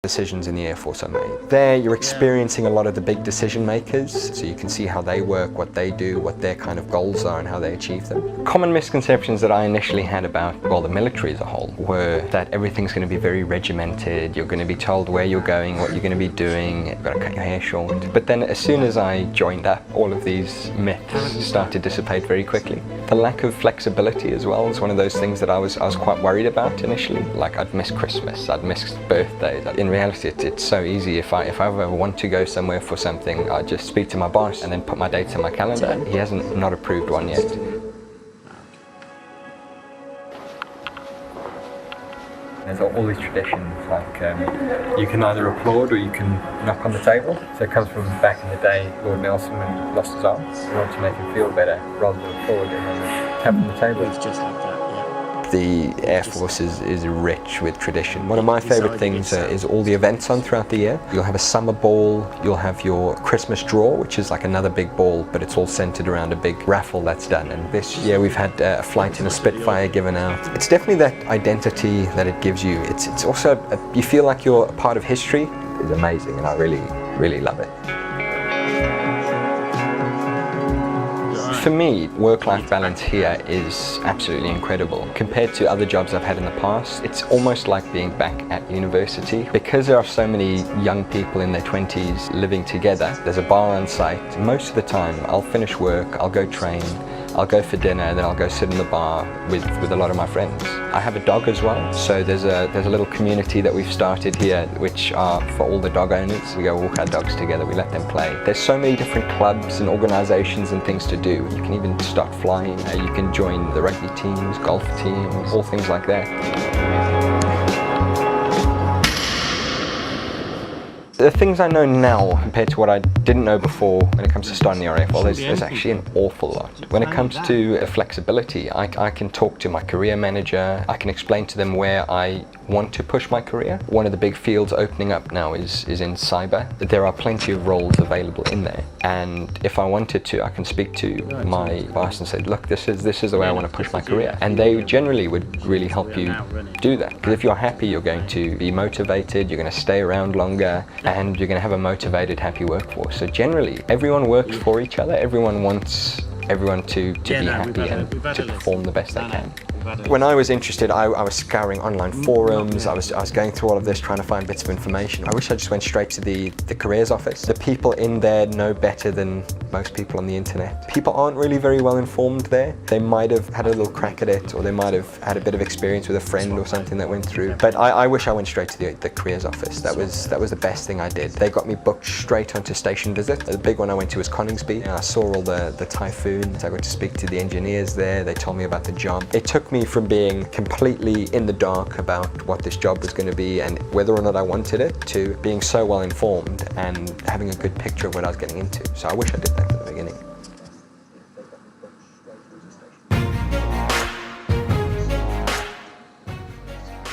decisions in the Air Force are made. There you're experiencing a lot of the big decision makers, so you can see how they work, what they do, what their kind of goals are and how they achieve them. Common misconceptions that I initially had about, well, the military as a whole were that everything's going to be very regimented, you're going to be told where you're going, what you're going to be doing, you've got to cut your hair short. But then as soon as I joined up, all of these myths started to dissipate very quickly. The lack of flexibility as well is one of those things that I was quite worried about initially. Like, I'd miss Christmas, I'd miss birthdays. In reality, it's so easy. If I ever want to go somewhere for something, I just speak to my boss and then put my dates in my calendar. He hasn't not approved one yet. There's all these traditions, like you can either applaud or you can knock on the table. So it comes from back in the day, Lord Nelson, when he lost his arm. He wanted to make him feel better rather than applaud him and tap on the table. It's just like that. The Air Force is rich with tradition. One of my favourite things is all the events on throughout the year. You'll have a summer ball, you'll have your Christmas draw, which is like another big ball, but it's all centred around a big raffle that's done. And this year we've had a flight in a Spitfire given out. It's definitely that identity that it gives you. It's also, you feel like you're a part of history. It's amazing, and I really love it. For me, work-life balance here is absolutely incredible. Compared to other jobs I've had in the past, it's almost like being back at university. Because there are so many young people in their 20s living together, there's a bar on site. Most of the time, I'll finish work, I'll go train, I'll go for dinner, and then I'll go sit in the bar with a lot of my friends. I have a dog as well, so there's a little community that we've started here, which are for all the dog owners. We go walk our dogs together, we let them play. There's so many different clubs and organisations and things to do. You can even start flying, you can join the rugby teams, golf teams, all things like that. The things I know now compared to what I didn't know before when it comes to starting the RAF, well, there's actually an awful lot. When it comes to flexibility, I can talk to my career manager, I can explain to them where I want to push my career. One of the big fields opening up now is in cyber. There are plenty of roles available in there, and if I wanted to, I can speak to my boss and say, look, this is the way I want to push my career. And they generally would really help you do that. Because if you're happy, you're going to be motivated, you're going to stay around longer, and you're going to have a motivated, happy workforce. So generally, everyone works for each other. Everyone wants everyone to be happy and to perform the best they can. When I was interested, I was scouring online forums, I was going through all of this trying to find bits of information. I wish I just went straight to the careers office. The people in there know better than most people on the internet. People aren't really very well informed there. They might have had a little crack at it, or they might have had a bit of experience with a friend or something that went through. But I wish I went straight to the careers office. That was the best thing I did. They got me booked straight onto station visit. The big one I went to was Coningsby. I saw all the typhoons. I got to speak to the engineers there. They told me about the job. It took me from being completely in the dark about what this job was going to be and whether or not I wanted it, to being so well informed and having a good picture of what I was getting into. So I wish I did that from the beginning.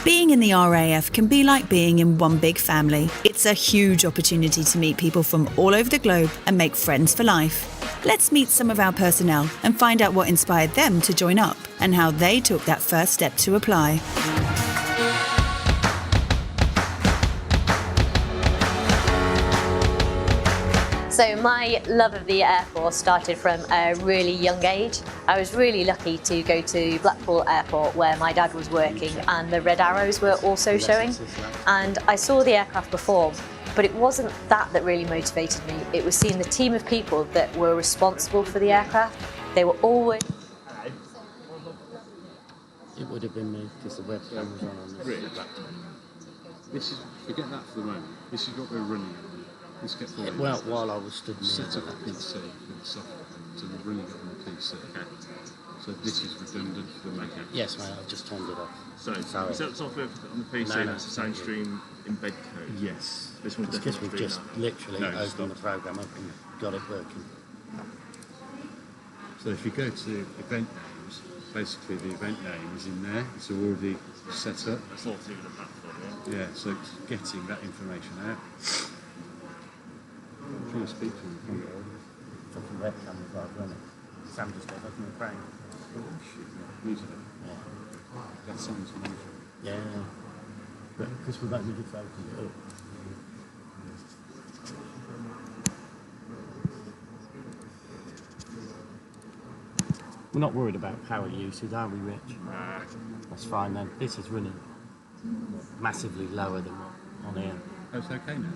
Being in the RAF can be like being in one big family. It's a huge opportunity to meet people from all over the globe and make friends for life. Let's meet some of our personnel and find out what inspired them to join up and how they took that first step to apply. So my love of the Air Force started from a really young age. I was really lucky to go to Blackpool Airport where my dad was working and the Red Arrows were also showing. And I saw the aircraft perform, but it wasn't that really motivated me. It was seeing the team of people that were responsible for the aircraft. They were always... It would have been me because the webcam was on this. This is, forget that for the moment. This is what we're running at. Let's get forward. Well, while I was stood set up the PC with the software, so we're running it on the PC. Okay. So this is redundant for the Mac. Yes, mate, I just turned it off. So you set the software on the PC, that's the Soundstream embed code? Yes. This one's because we've just now. literally opened the program up and got it working. So if you go to the event names, basically the event name is in there, it's already set up. That's all through the platform, yeah? Yeah, so it's getting that information out. I'm trying to speak to him. Fucking webcam was like running. Sam just got up in the frame. Oh shit, music. Yeah. That sounds amazing. Yeah. But because we've only just opened it up. We're not worried about power usage, are we, Rich? That's fine then. This is running massively lower than what on here. Oh, it's okay now.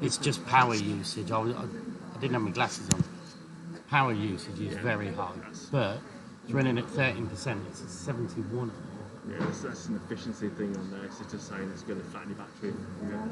It's just power usage. I didn't have my glasses on. Power usage is very high, but it's running at 13%. It's at 71. Yeah, that's an efficiency thing on there. It's just saying it's going to flatten your battery. Yeah.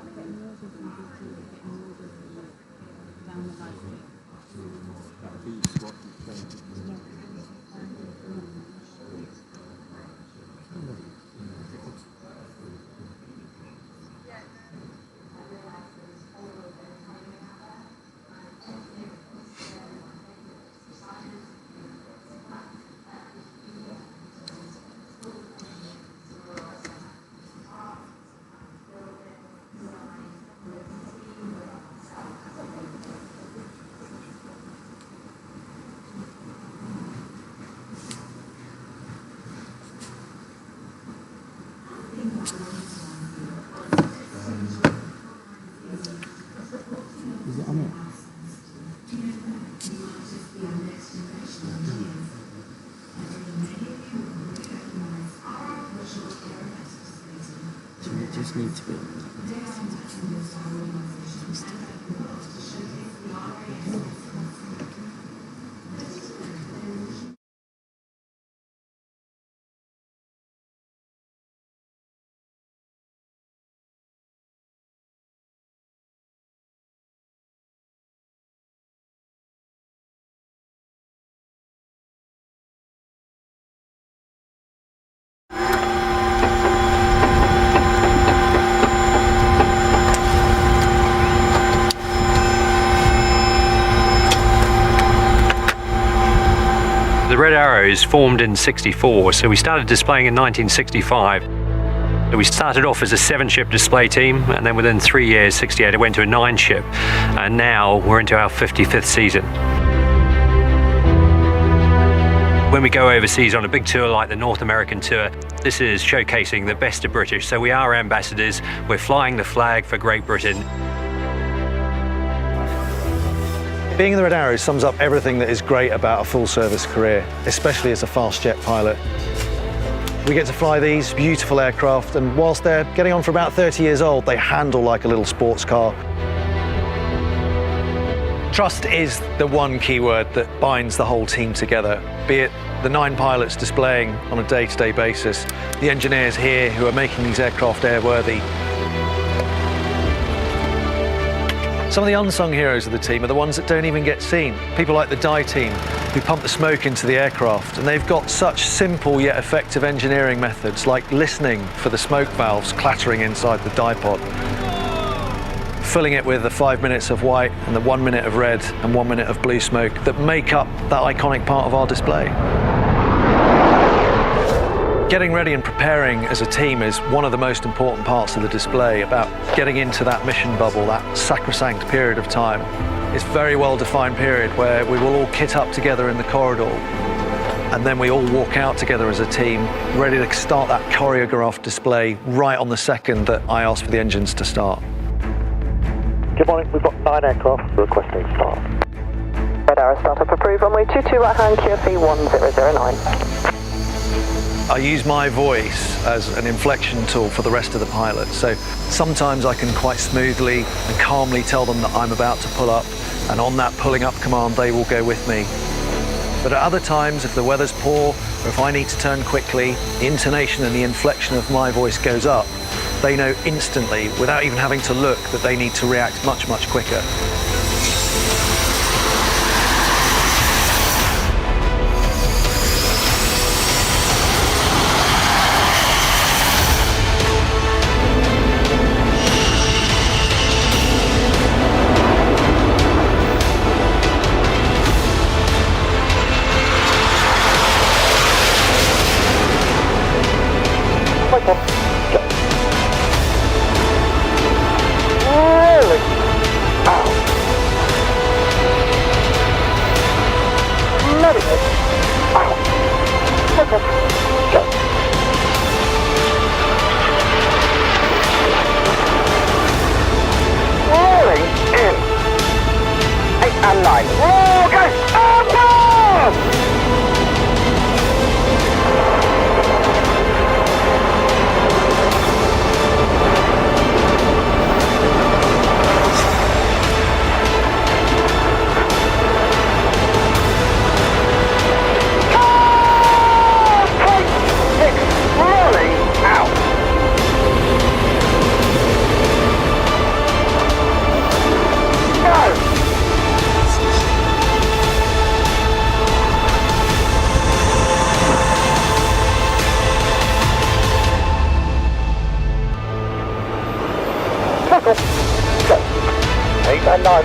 Is it on it? So it just needs to be on. The Red Arrows formed in '64, so we started displaying in 1965. We started off as a 7-ship display team, and then within 3 years, 68, it went to a 9-ship, and now we're into our 55th season. When we go overseas on a big tour like the North American tour, this is showcasing the best of British, so we are ambassadors, we're flying the flag for Great Britain. Being in the Red Arrows sums up everything that is great about a full-service career, especially as a fast jet pilot. We get to fly these beautiful aircraft, and whilst they're getting on for about 30 years old, they handle like a little sports car. Trust is the one key word that binds the whole team together, be it the 9 pilots displaying on a day-to-day basis, the engineers here who are making these aircraft airworthy. Some of the unsung heroes of the team are the ones that don't even get seen. People like the dye team, who pump the smoke into the aircraft, and they've got such simple yet effective engineering methods, like listening for the smoke valves clattering inside the dye pod, filling it with the 5 minutes of white and the 1 minute of red and 1 minute of blue smoke that make up that iconic part of our display. Getting ready and preparing as a team is one of the most important parts of the display, about getting into that mission bubble, that sacrosanct period of time. It's a very well-defined period where we will all kit up together in the corridor, and then we all walk out together as a team, ready to start that choreographed display right on the second that I ask for the engines to start. Good morning, we've got 9 aircraft requesting start. Red Arrow startup approved, runway 22 right hand, QFE 1009. I use my voice as an inflection tool for the rest of the pilots. So sometimes I can quite smoothly and calmly tell them that I'm about to pull up, and on that pulling up command, they will go with me. But at other times, if the weather's poor, or if I need to turn quickly, the intonation and the inflection of my voice goes up. They know instantly, without even having to look, that they need to react much, much quicker. and 9.